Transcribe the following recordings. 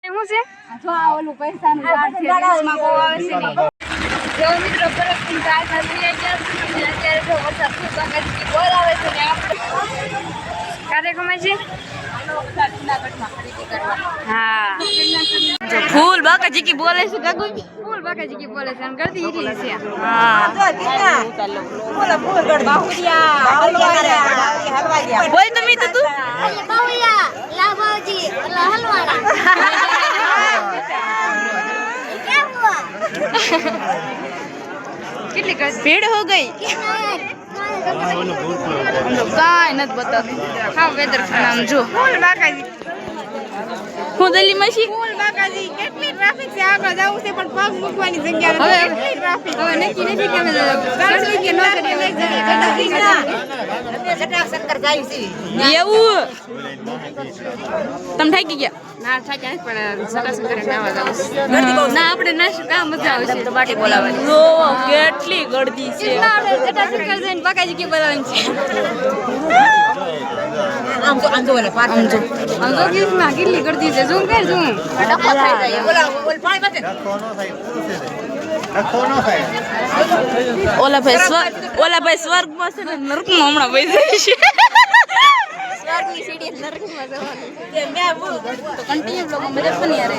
શું છે જો આ ઓલું પૈસાનું કાર્ડ છે માં બહુ આવે છે ને જો મિત્રો બરફની ચાય ખાધી અત્યારે જો વરસાદ ખૂબ આવે છે બોલ આવે છે ને આપણે કારે કમાય છે હા જો ફૂલ બાકાજી કી બોલે છે કાકુ ફૂલ બાકાજી કી બોલે છે અને ગરદી ઈરી છે હા બોલ તમે તો તું બાવળિયા લાભાજી હલવાડા क्या हुआ કેટલી ગરદી भीड़ हो गई हम लोग काय नत बताते હા વેધર नाम जो ફૂલ બાકાજી હું દિલ્હી માં છી ફૂલ બાકાજી કેટલી ટ્રાફિક છે આગળ જવું છે પણ પગ મૂકવાની જગ્યા નથી કેટલી ટ્રાફિક હવે નક્કી નથી કે અમે ગરદી કે ન કરીએ એક જગ્યાએ એવું તમે થાકી ગયા ના થાક્યા નથી પણ સટાશંકર નાવા જાવ ના આપણે નાશું કામ મજા આવશે તો પાટી બોલાવવાની ઓ કેટલી ગળદી છે સટાશંકર જઈને બાકાજી કે બોલાવવાની છે આમ જો ઓલે પાર આમ જો ગીતમાં કેટલી ગરદી છે ઝૂમ કર ઝૂમ ડખો થઈ જાય ઓલા ઓલ પાણી પાસે ઓલા ભાઈ સ્વર્ગમાં છે ને નરકમાં હમણાં વહી જાય છે સ્વર્ગની સીડી નરકમાં જવાનું તો કન્ટિન્યુ બ્લોગમાં મજા બની રહે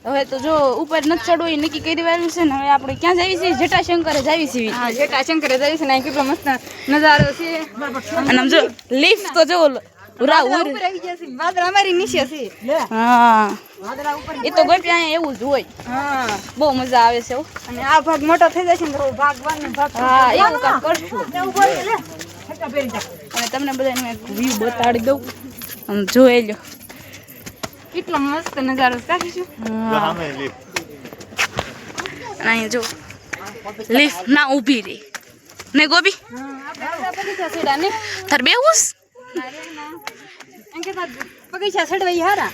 હવે તો જો ઉપર નથી ચડવું એ નક્કી કરી દેવાનું છે ને હવે આપણે ક્યાં જાવી છીએ જટાશંકરે જાવી છીએ હા જટાશંકરે જઈએ છે ને અહીં કેટલો મસ્ત નજારો છે અને આમ જો લિફ્ટ તો જો ઉરા ઉર ઉપર આવી ગયા છે વાદળ અમારી નીચે છે હા એ તો ગોપી અહીંયા એવું જ હોય હા બહુ મજા આવે છે અને આ ભાગ મોટો થઈ જશે ને તો ભાગ 1 ને ભાગ 2 હા એવું કામ કરશું અને તમને બધાને એક વ્યૂ બતાડી દઉં આમ જોઈ લો કેટલો મસ્ત નજારો કાઢીશું અને અહીંયા જો લિફ્ટ ના ઊભી રહી ને ગોપી પગીચા છેડા ને તાર બેહુસ એમ કે પગીચા છેડવા ઈ હારા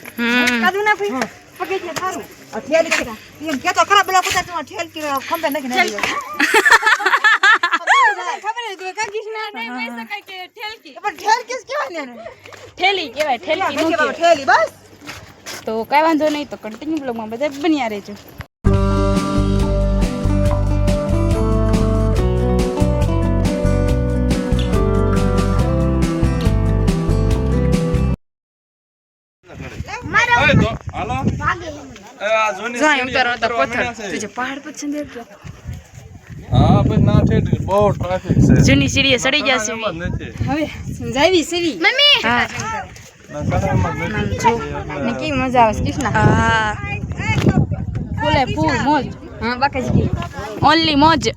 કાદુ ના ફઈ પગીચા સારું ઠેલ કે એમ કે તો ખરાબ બોલા પોતા તું ઠેલ કે ખંભે નાખી નાખી ખબર હે તું કાકીશ ના નહીં પૈસા કાઈ કે ઠેલકી પણ ઠેલ કેસ કેવાય ને ઠેલી કહેવાય ઠેલકી નું કે ઠેલી બસ તો કાંઈ વાંધો નહીં તો કન્ટિન્યુ બ્લોગમાં બધા બન્યા રહેજો જૂની સીડીએ સડી જશે હવે જાવી સીડી મમ્મી હા ને કેવી મજા આવે કૃષ્ણ હા ફૂલે ફૂલ મોજ હા બાકાજી ઓનલી મોજ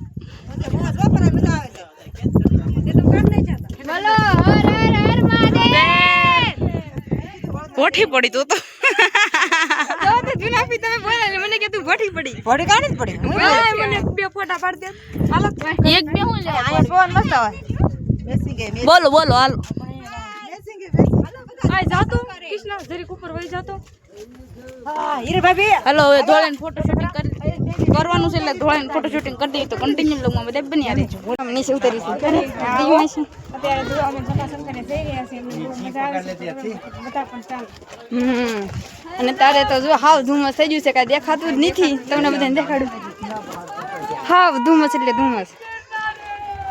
બોલો હર હર હર મહાદેવ પોઠી પડી તો તો જુનાફી તમે બોલે ને મને કે તું ભઠી પડી ભડી કાઢી જ પડી મને બે ફોટા પાડ દે હાલો એક બે હું લે આયા ફોન મસ્ત આવે બેસી ગઈ બોલો બોલો હાલો બેસી ગઈ આય જાતો કૃષ્ણ જરીક ઉપર વઈ જાતો હા હીરે ભાભી હાલો હવે ધોળાને ફોટો શૂટિંગ કરવાનું છે એટલે ધોળાને ફોટો શૂટિંગ કરી દઈએ તો કન્ટિન્યુ બ્લોગમાં બધા બન્યા રહેજો અમે નીચે ઉતરીશું દીમાં છે અત્યારે જો અમે જટાશંકરને જઈ રહ્યા છીએ મજા આવે છે બધા પણ ચાલ અને તારે તો જો હાવ ધુમ્મસ થઈ ગયું છે કાંઈ દેખાતું જ નથી તમને બધાને દેખાડું હાવ ધુમ્મસ એટલે ધુમ્મસ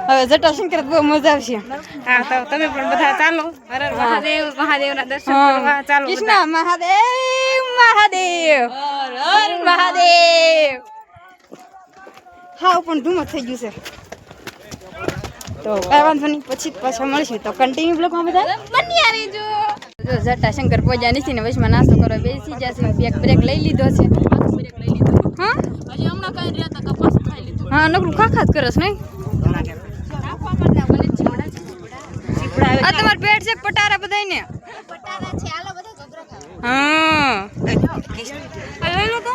હવે જટાશંકર બહુ મજા આવશે હા તો તમે પણ બધા ચાલો હર હર મહાદેવ મહાદેવના દર્શન કરવા ચાલો કૃષ્ણ મહાદેવ મહાદેવ હર મહાદેવ હાવ પણ ધુમ્મસ થઈ ગયું છે તો કાંઈ વાંધો નહીં પછી પાછા મળશું તો કન્ટિન્યુ બ્લોગમાં બધા બન્યા રહેજો જો જટાશંકર પહોંચ્યા નથી ને વચમાં નાસ્તો કરવા બેસી જશે બેક બ્રેક લઈ લીધો છે હા હજી હમણાં કઈ રહ્યા હતા કપાસ ખાઈ લીધું હા નકરું ખાખા જ કરસ નહીં આ તમાર પેટ છે પટારા બધાયને પટારા છે હાલો બધા ગોગરા ખાઓ હા લઈ લો તો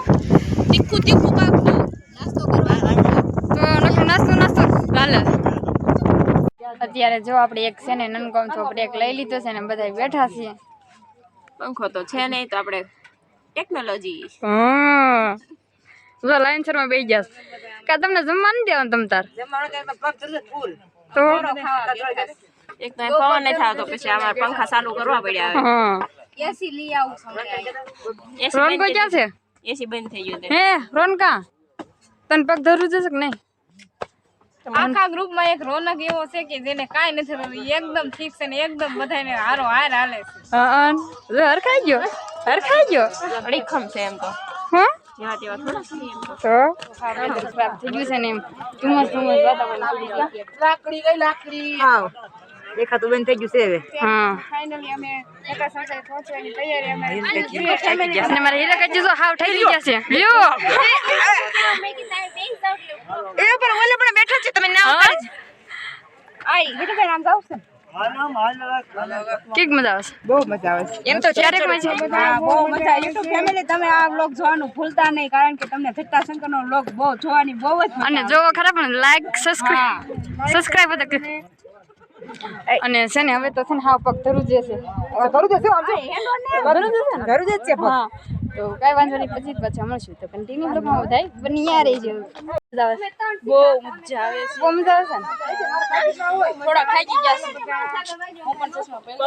તીખું તીખું કાકનું નાસ્તો કરવા તો નકરું નાસ્તો ચાલે અત્યારે જો આપણે એક છે ને નનકોમ ચોપડી એક લઈ લીધો છે ને બધા બેઠા છીએ પંખો તો છે નહીં તો આપણે ટેકનોલોજી હા જો લાઈન માં બેસી જાસ કા તમને જમવાનું દેવાનું તમ તાર જમવાનો તો પગ જલ્દી ફૂલ તો એક તો પવન નહીં થાતો પછી અમારે પંખા ચાલુ કરવા પડ્યા હા એસી લઈ આવું છું રોનકો ક્યાં છે? એસી બંધ થઈ ગયું હે રોનકા તને પગ ધરું જશે કે નહીં? આખા ગ્રુપમાં એક રોનક એવો છે કે જેને કાંઈ નથી થતું એકદમ ઠીક છે ને એકદમ બધાને હારો હાર હાલે છે હરખાઈ ગયો અડીખમ છે એમ તો હા જેવા તેવા થોડા છે એમ તો તો ખરાબ થઈ ગયું છે ને એમ ધુમ્મસ વાતાવરણ થઈ ગયું છે. લાકડી હાવ દેખાતું બંધ થઈ ગયું છે હવે હા ફાઇનલી અમે જટાશંકર પહોંચવાની તૈયારી અમે અને મારા હીરા કાચી તો હાવ થઈ ગયા છે લ્યો એ પણ ઓલે પણ બેઠો છે તમે ના ઉતારી આઈ બેટા ભાઈ નામ જાવ છે કેક મજા આવશે બહુ મજા આવે છે એમ તો ક્યારેક માં છે હા બહુ મજા યુટ્યુબ ફેમિલી તમે આ વ્લોગ જોવાનું ભૂલતા નહીં કારણ કે તમને જટાશંકરનો વ્લોગ બહુ જોવાની બહુ જ મજા અને જો ખરા પણ લાઈક સબસ્ક્રાઇબ અને છે ને હવે તો છે ને હાવ પગ ધરું જશે ધરું જશે ધરું જશે હા તો કઈ વાંધો નહીં પછી પાછા મળશું તો કન્ટિન્યુ બ્લોગમાં બધાય બની યાર રહી જવું બહુ મજા આવે છે બહુ મજા આવશે ને થોડા થાકી ગયા છે હું પણ ચશ્મા પહેરું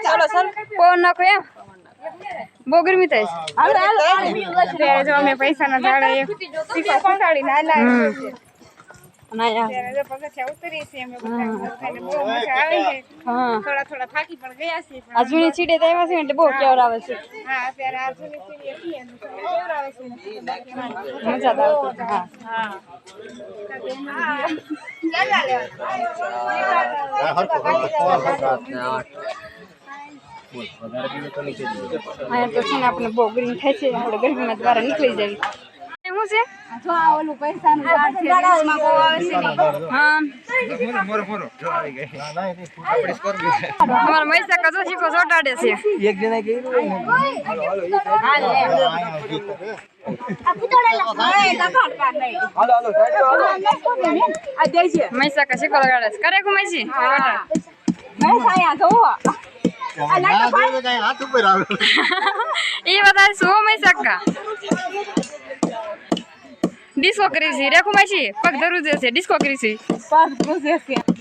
ચાલો ચાલો પવન નાખો એમ બહુ ગરમી થાય છે જો અમે પૈસાના ઝાડે એક શીખા ખસાડીને હાલ્યા છે ના યાર ત્યારે જો પગથિયા ઉતરીએ છીએ અમે બધા બહુ મજા આવે છે હા થોડા થાકી પણ ગયા છીએ પણ આ જૂની સીડે તો આવ્યા છે ને એટલે બહુ કેવર આવે છે હા અત્યારે આ જૂની સીડીએ છીએ ને તો કેવર આવે છે ને બાકી મજા તો આવતી છે. હા અહીંયા તો છે ને આપણે બહુ ગરમી થાય છે આપણે ગરમીમાં દ્વારા નીકળી જવી શું છે જો આ ઓલું પૈસાનું ઝાડ છે રીલ્સમાં બહુ આવે છે ને હા અમારા મૈસા કજો શીખો ચોટાડે છે એક જણા કર્યું મૈસા કા શીખો લગાડે છે કરે કુમાઈસી હાથ ઉપર આવે એ બધા શું મૈસા કા ડિસ્કો કરી છે રેખુ માસી પગ ધરું છે ડિસ્કો કરી છે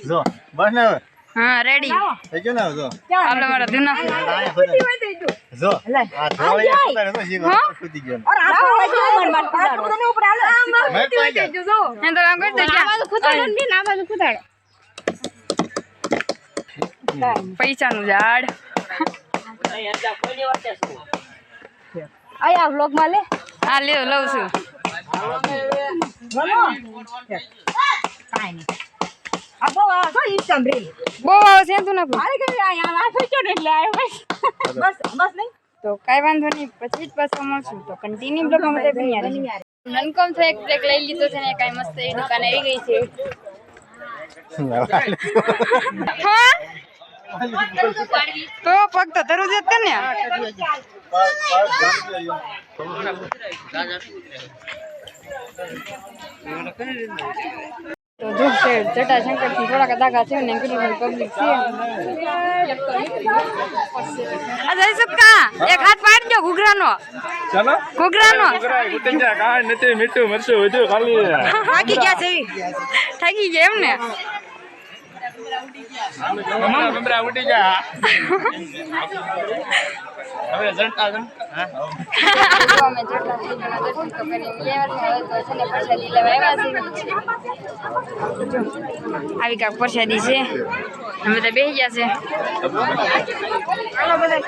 જો બસ ને હવે હા રેડી થઈ ગયો ને હવે જો હાલો મારા ધુના જો આ ધોળિયા સુતાડે તો શીખો સુતી ગયો હે તો આમ કરતો પૈસાનું ઝાડ આયા વ્લોગ માં લે હા લ્યો લઉં છું બહુ આવશે તું ના તો કઈ વાંધો નહીં પછી જ પાછા મળશું તો કન્ટિન્યુ બ્લોગમાં બધા બન્યા રહેજો નનકોમ તો એક બ્રેક લઈ લીધો છે ને કઈ મસ્ત એ દુકાન આવી ગઈ છે હા તો પગ તો ધરું જ ને તો જો છે જટાશંકર થી થોડાક દાગા છે ને કેટલી પબ્લિક છે આ જઈ સબકા એક હાથ પાડજો ઘૂઘરાનો ચાલો ઘૂઘરાનો ઉતરી જા કાંઈ નથી મીઠું મરચું વધ્યું ખાલી થાકી ગયા છે થાકી ગયા એમ ને મમરા ઉડી જા હવે જંટા અમે જેટલા થઈ જણા દર્શન તો કરીને આવ્યા છે હવે તો છે ને પ્રસાદી લેવા આવ્યા છે જો આવી કાંઈક પ્રસાદી છે અમે તો બેસી ગયા છે ચાલો બધા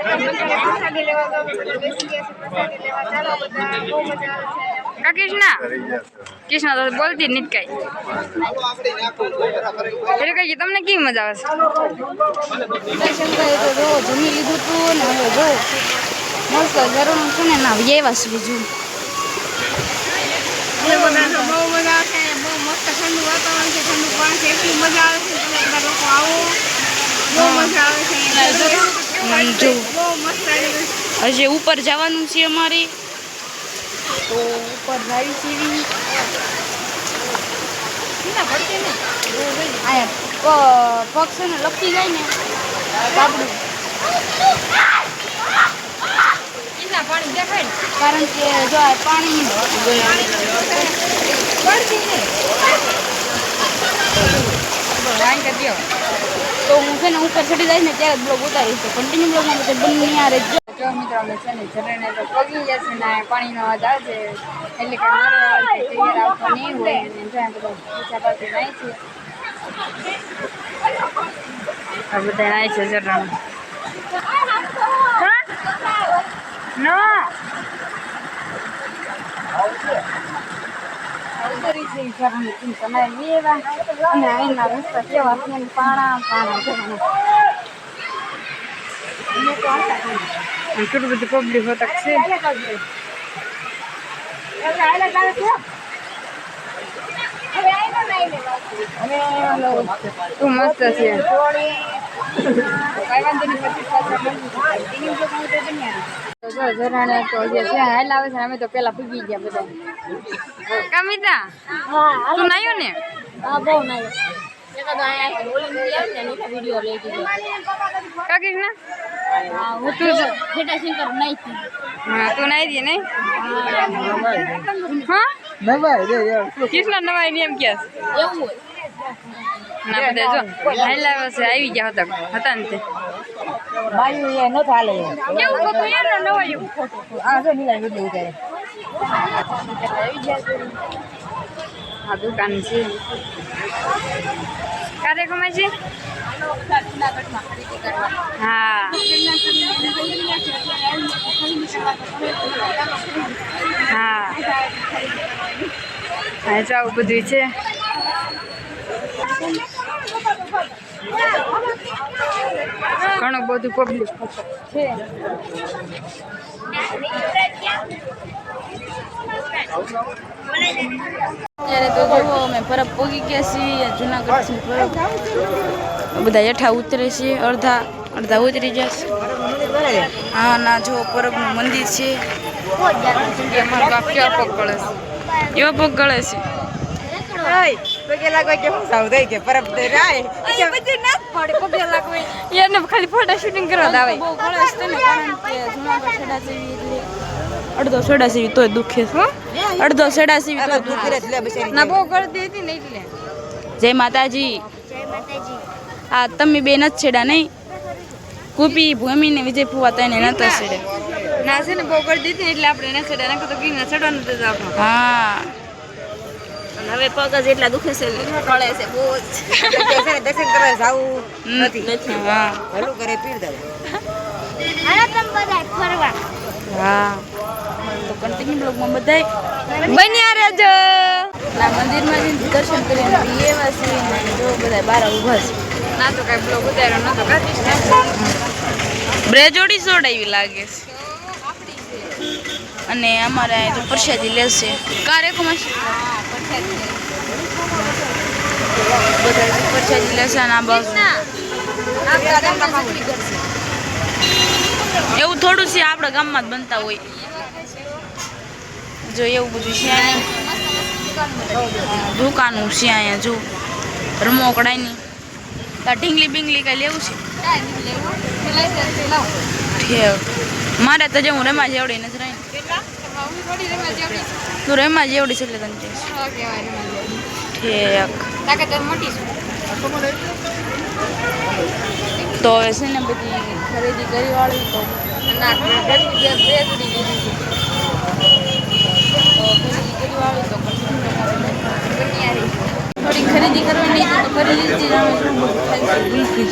પ્રસાદી લેવા જાવ બધા બેસી ગયા છે પ્રસાદી લેવા ચાલો બધા બહુ મજા આવે છે કા કૃષ્ણા કૃષ્ણા તો બોલતી જ નથી કઈ એટલે કઈ તમને કેવી મજા આવે છે તો જો જમી લીધું તું ને હવે જો મસ્ત ઝરણું છે ને ના એવા છે બીજું બહુ મજા આવશે બહુ મસ્ત ઠંડુ વાતાવરણ છે ઠંડુ પાણી છે એટલી મજા આવે છે તમે બધા લોકો આવો બહુ મજા આવે છે જો બહુ મસ્ત આવી ગયું હજી ઉપર જવાનું છે અમારે તો ઉપર જાય છે આયા પગ છે ને લપટી જાય ને બાબડું પાણી દેખાય કારણ કે જો આ પાણી વાંઈ કરી દો તો હું છે ને ઉપર ચડી જઈશ ને ત્યારે બ્લોગ ઉતારીશ તો કન્ટિન્યુ બ્લોગમાં બધે બન્યા રહેજો. જો મિત્રો અમે છે ને ઝરણે તો પગી જશે ને પાણીનો અવાજ આવશે એટલે કે મારો અવાજ ક્લિયર આવતો નહીં હોય અને જ્યાં બધો ઊંચા પાસે નાય છે આ બધા નાય છે ઝરણામાં તમારે લેવા અને અહીંના રસ્તા કેવા છે પાણા ઝરણા કેટલું બધું પબ્લિક હોતા છે તું મસ્ત છે કઈ વાંધો નહીં પછી ઝરણે તો જે છે હાલ આવે છે અમે તો પેલા પૂગી ગયા બધા કમિતા તું નાયો ને હા બહુ નાયો કાકી ના હું તું જટાશંકર નહીં હા તું નાઈ દે નહીં હા કૃષ્ણ નવાઈ ને એમ કે એવું હોય ના બધા જો હાલ્યા છે આવી ગયા હતા ને તે બાયું ન ચાલે કેવું ખોટું યાર નવાયું આ જો નીલા વિડિયો કરે આવી ગયા આ દુકાન છે કારે કમાય છે હા હા હા જાવ બધું છે ઘણું બધું પબ્લિક છે અત્યારે તો જુઓ અમે પરબ પોગી ગયા છીએ જુનાગઢ થી પરબ બધા હેઠા ઉતરે છે અડધા ઉતરી જશે હા ના જો પરબનું મંદિર છે અમારો બાપ કેવા પગ ગળે છે એવા પગ ગળે છે પગે લાગવા કે હું સાવ દઈ કે પરબ દે રાય એને ખાલી ફોટા શૂટિંગ કરવા જ આવે બહુ ગળે છે ને કારણ કે જુનાગઢ છેડા જેવી એટલે અડધો છેડા જેવી તોય દુખે છે અડધો છેડા જેવી તોય દુખે ના બહુ ગળતી હતી ને એટલે જય માતાજી આ તમે બે નથી છેડા નહીં કુપી ભૂમિ ને વિજય ફુવા તને નતા છેડે ના છે ને બહુ ગળતી હતી એટલે આપણે એને છેડા નાખો તો ગીરના છેડવાનું જ આપણો હા હવે પગ જ એટલા દુખે છે કળે છે બહુ જ દર્શન કરવા જાવું નથી હા ભલું કરે પીર દે હા તો કન્ટિન્યુ બ્લોગમાં બધાય બન્યા રહેજો ના મંદિરમાં જઈને દર્શન કરીને એવા છે ને જો બધા બાર ઊભા છે ના તો કઈ બ્લોગ ઉતાર્યો નતો કાઢીશ બ્રેજોડી સોડાવી લાગે છે અને અમારે અહીં તો પ્રસાદી લેશે કાર્યક્રમ છે બધા પ્રસાદી લેશે અને આ બાજુ એવું થોડું છે આપણા ગામમાં જ બનતા હોય જો એવું બધું છે અહીંયા દુકાનું છે અહીંયા જો રમોકડાની ઢીંગલી બિંગલી કઈ લેવું છે ઠેક મારે તો જે હું રમા જેવડી નથી રહી તું રમા જેવડી છે એટલે તને ઠેક તો હવે છે ને બધી ખરીદી કરી વાળી તો થોડી ખરીદી કરવાની તો કરી લીધી આપણે ગુલ્ફી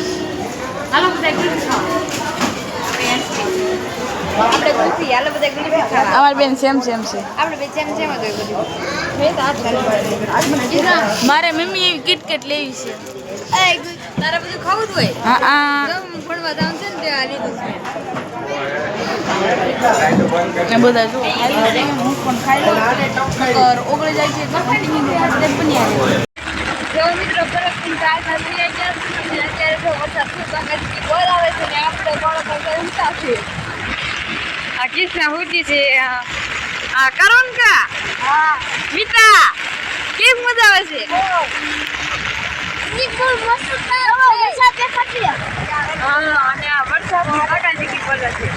હાલો બધા ગુલ્ફી ખાવા અમારી બેન સેમ છે આપણે બે જેમ જેમ હતું બધું મારે મમ્મી એવી કિટકેટ લેવી છે તારે બધું ખાવું જ હોય હા હા ભણવા જવાનું છે ને તે આ લીધું ને બધા જો હું પણ ખાઈ લઉં ઓગળી જાય છે તો બની આવે જો મિત્રો પરત ચાર થઈ ગયા છે અત્યારે જો વરસાદ ખૂબ અંગથી બોલ આવે છે ને આપણે બોલ પર ઉમતા છે આ કિસના હોતી છે આ કરોન કા હા મિતા કેમ મજા આવે છે નિકોલ મસ્ત તારો વરસાદ દેખાતી હા અને આ વરસાદ આકાશી કી બોલે છે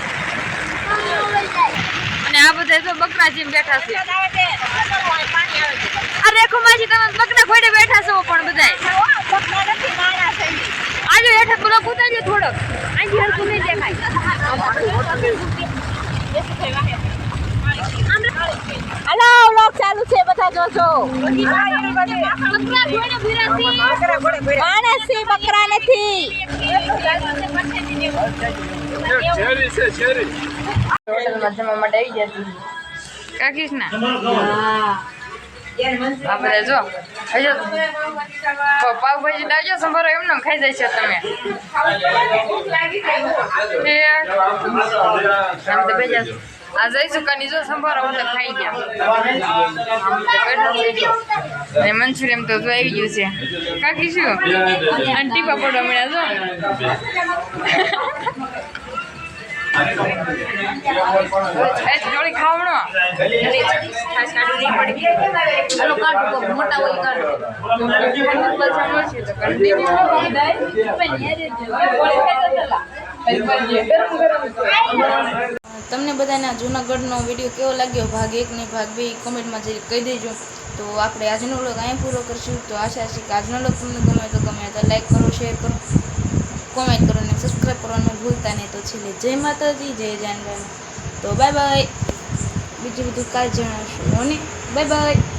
અને આ બધા તો બકરા જેમ બેઠા છે આ રેખો માજી તમે બકરા ખોડે બેઠા છો પણ બધાય બકરા નથી માણસ છે આજે હેઠે બ્લોક ઉતારજો થોડોક આજી હરકું નહીં દેખાય હાલો વ્લોગ ચાલુ છે બધા જોજો માણસ છે બકરા નથી શેરી છે શેરી હોટલમાં જમવા માટે આવી ગયા કાકીશ ના આપણે જો હજુ પાવભાજી દાજો સંભારો એમને ખાઈ જાય છે તમે આ જઈશું કાની જો સંભારો એટલે ખાઈ ગયા અને મંચુરિયન તો જો આવી ગયું છે કાકી શું અને ટીપા પડવા મળ્યા જો થોડી ખાવણો મોટા હોય તમને બધાના જૂનાગઢનો વિડીયો કેવો લાગ્યો ભાગ 1 ને ભાગ 2 કોમેન્ટમાં જરી કહી દેજો તો આપણે આજનો વ્લોગ અહીં પૂરો કરશું તો આશા છે કે આજનો વ્લોગ તમને ગમે તો લાઈક કરો શેર કરો કોમેન્ટ કરો અને સબસ્ક્રાઈબ કરવાનું ભૂલતા નહીં તો છેલ્લે જય માતાજી જય જાનરામ તો બાય બાય બીજું બધું કાલ જણાવશું બાય બાય